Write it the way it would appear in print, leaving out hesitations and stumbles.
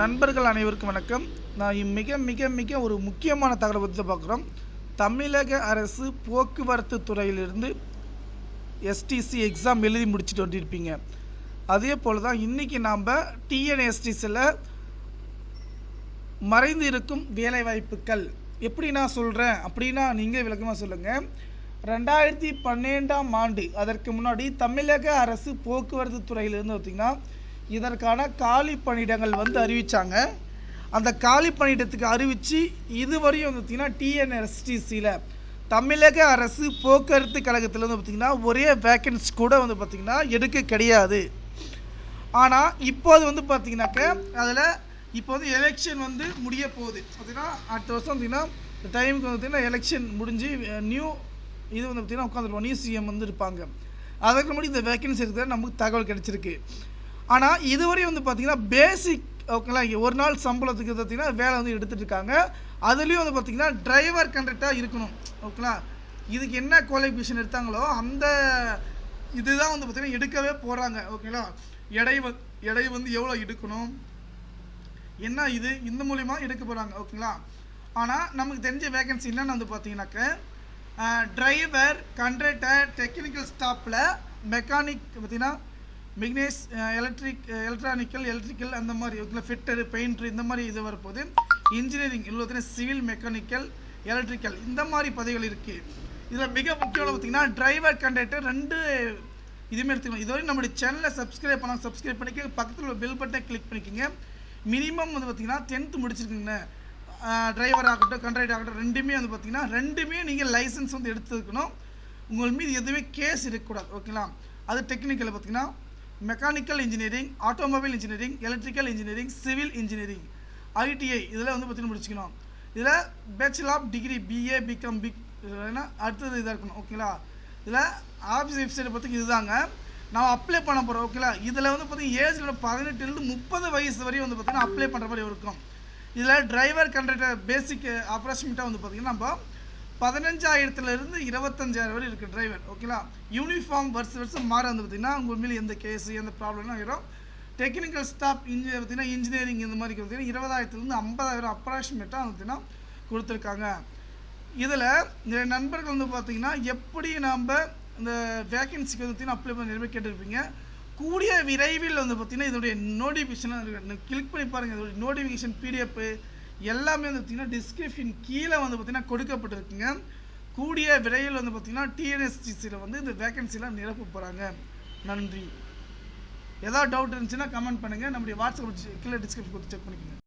நண்பர்கள் அனைவருக்கும் வணக்கம். நான் மிக மிக மிக ஒரு முக்கியமான தகவலை பற்றி பார்க்குறோம். தமிழக அரசு போக்குவரத்து துறையிலிருந்து எஸ்டிசி எக்ஸாம் எழுதி முடிச்சுட்டு வந்துருப்பீங்க. அதே போல் தான் இன்றைக்கி நாம் டிஎன்எஸ்டிசியில் மறைந்து இருக்கும் வேலைவாய்ப்புகள் எப்படி நான் சொல்கிறேன் அப்படின்னா நீங்கள் விளக்கமாக சொல்லுங்கள். 2012ஆம் ஆண்டு அதற்கு முன்னாடி தமிழக அரசு போக்குவரத்து துறையிலிருந்து பார்த்திங்கன்னா இதற்கான காலி பணியிடங்கள் அறிவித்தாங்க. அந்த காலி பணியிடத்துக்கு அறிவித்து இதுவரையும் பார்த்திங்கன்னா டிஎன்எஸ்டிசியில் தமிழக அரசு போக்குவரத்து கழகத்தில் பார்த்திங்கன்னா ஒரே வேக்கன்சி கூட பார்த்திங்கன்னா எடுக்க கிடையாது. ஆனால் இப்போது பார்த்திங்கனாக்க அதில் இப்போ எலெக்ஷன் முடிய போகுது. பார்த்திங்கன்னா அடுத்த வருஷம் பார்த்திங்கன்னா இந்த டைமுக்கு பார்த்திங்கன்னா எலெக்ஷன் முடிஞ்சு நியூ இது பார்த்திங்கன்னா உட்காந்துருப்போம், நியூ சிஎம் இருப்பாங்க. அதற்கு முன்னாடி இந்த வேக்கன்சி இருக்கிறத நமக்கு தகவல் கிடச்சிருக்கு. ஆனால் இதுவரை பார்த்திங்கன்னா பேசிக் ஓகேங்களா ஒரு நாள் சம்பளத்துக்கு பார்த்திங்கன்னா வேலை எடுத்துகிட்டு இருக்காங்க. அதுலேயும் பார்த்திங்கன்னா டிரைவர் கண்டக்டாக இருக்கணும். ஓகேங்களா, இதுக்கு என்ன குவாலிஃபிகேஷன் எடுத்தாங்களோ அந்த இதுதான் பார்த்திங்கன்னா எடுக்கவே போகிறாங்க. ஓகேங்களா, எடை எவ்வளோ எடுக்கணும் என்ன இது இந்த மூலிமா எடுக்க போகிறாங்க. ஓகேங்களா, ஆனால் நமக்கு தெரிஞ்ச வேகன்சி என்னென்னு பார்த்திங்கனாக்க டிரைவர், கண்டக்டர், டெக்னிக்கல் ஸ்டாஃபில் மெக்கானிக் பார்த்திங்கன்னா மெக்னேஸ், எலக்ட்ரிக்கல் அந்த மாதிரி ஃபிட்டரு, பெயிண்டர் இந்த மாதிரி இது வரப்போகுது. இன்ஜினியரிங் இல்லை சிவில், மெக்கானிக்கல், எலக்ட்ரிக்கல் இந்த மாதிரி பதவிகள் இருக்குது. இதில் மிக முக்கியமான பார்த்திங்கன்னா டிரைவர், கண்டக்டர் ரெண்டு இதுவுமே எடுத்துக்கணும். இதுவரை நம்மளுடைய சேனலை சப்ஸ்கிரைப் பண்ணிக்க, பக்கத்தில் உள்ள பெல் பட்டனை கிளிக் பண்ணிக்கோங்க. மினிமம் பார்த்திங்கன்னா 10th முடிச்சிருக்குங்க. டிரைவர் ஆகட்டும், கண்டக்டர் ஆகட்டும் ரெண்டுமே பார்த்திங்கன்னா ரெண்டுமே நீங்கள் லைசன்ஸ் எடுத்துக்கணும். உங்கள் மீது எதுவுமே கேஸ் இருக்கக்கூடாது. ஓகேங்களா, அது டெக்னிக்கல் பார்த்திங்கன்னா mechanical engineering, automobile engineering, electrical engineering, civil engineering, ITI இதில் பார்த்திங்கன்னா முடிச்சுக்கணும். இதில் bachelor of degree BA, BCom, அடுத்தது இதாக இருக்கணும். ஓகேங்களா, இதில் ஆஃபீஸ் வெப்சைட்டை பற்றி இதுதாங்க நான் அப்ளை பண்ண போகிறோம். ஓகேங்களா, இதில் பார்த்திங்கன்னா ஏஜில் 18 to 30 வயசு வரையும் பார்த்திங்கன்னா அப்ளை பண்ணுற மாதிரி இருக்கும். இதில் டிரைவர், கண்டக்டர் பேசிக் அப்ராக்சிமேட்டாக பார்த்திங்கன்னா நம்ம 15,000 to 25,000 வரை இருக்குது டிரைவர். ஓகேங்களா, யூனிஃபார்ம் வருஷம் மாற பார்த்திங்கன்னா உங்கள் மேலே எந்த கேஸு எந்த ப்ராப்ளம்லாம் வரும். டெக்னிக்கல் ஸ்டாஃப் பார்த்திங்கன்னா இன்ஜினியரிங் இந்த மாதிரி பார்த்திங்கன்னா 20,000 to 50,000 அப்ராக்சிமேட்டாக பார்த்திங்கன்னா கொடுத்துருக்காங்க. இதில் இந்த நண்பர்கள் பார்த்திங்கன்னா எப்படி நாம் இந்த வேக்கன்சிக்கு பார்த்திங்கன்னா அப்ளை பண்ண நிறைய கேட்டிருப்பீங்க. கூடிய விரைவில் பார்த்திங்கன்னா இதோடைய நோட்டிஃபிகேஷன் கிளிக் பண்ணி பாருங்கள். இதோடைய நோட்டிஃபிகேஷன் பிடிஎஃப் எல்லாமே பார்த்திங்கன்னா டிஸ்கிரிப்ஷன் கீழே பார்த்திங்கன்னா கொடுக்கப்பட்டிருக்குங்க. கூடிய விரைவில் பார்த்திங்கன்னா டிஎன்எஸ்டிசியில் இந்த வேக்கன்சிலாம் நிரப்ப போகிறாங்க. நன்றி. ஏதாவது டவுட் இருந்துச்சுன்னா கமெண்ட் பண்ணுங்கள். நம்முடைய வாட்ஸ்அப் கீழே டிஸ்கிரிப்ஷன் கொடுத்து செக் பண்ணிக்கோங்க.